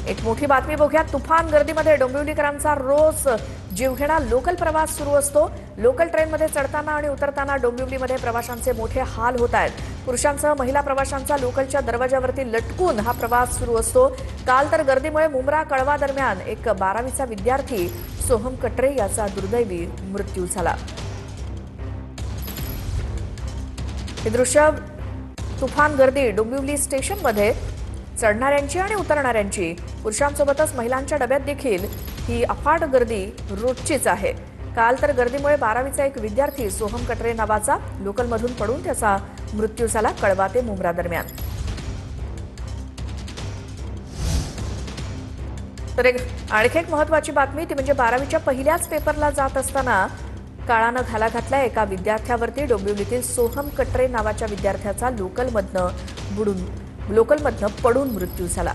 एक मोठी बातमी बघूया। तुफान गर्दीमध्ये डोंबिवलीकरांचा रोज जीवघेणा लोकल प्रवास सुरू असतो। लोकल ट्रेनमध्ये चढताना आणि उतरताना डोंबिवलीमध्ये प्रवाशांचे मोठे हाल होत आहेत। पुरुषांसह महिला प्रवाशांचा लोकलच्या दरवाजावरती लटकून हा प्रवास सुरू असतो। काल तर गर्दीमुळे मुंब्रा कळवा दरम्यान एक 12वीचा विद्यार्थी सोहम कटरे याचा दुर्दैवी मृत्यू झाला। हे दृश्य तुफान गर्दी डोंबिवली स्टेशनमध्ये चढणाऱ्यांची आणि उतरणाऱ्यांची, पुरुषांसोबतच महिलांच्या डब्यात देखील ही अफाट गर्दी रोजचीच आहे। काल तर गर्दीमुळे 12वीचा एक विद्यार्थी सोहम कटरे नावाचा लोकलमधून पडून त्याचा मृत्यू झाला कळवा ते मुंब्रा दरम्यान। तर आणखी एक महत्त्वाची बातमी ती म्हणजे 12वीच्या पहिल्याच पेपरला जात असताना काळानं घाला घातल्या एका विद्यार्थ्यावरती डोंबिवलीतील सोहम कटरे नावाच्या विद्यार्थ्याचा लोकलमधनं पडून मृत्यू झाला।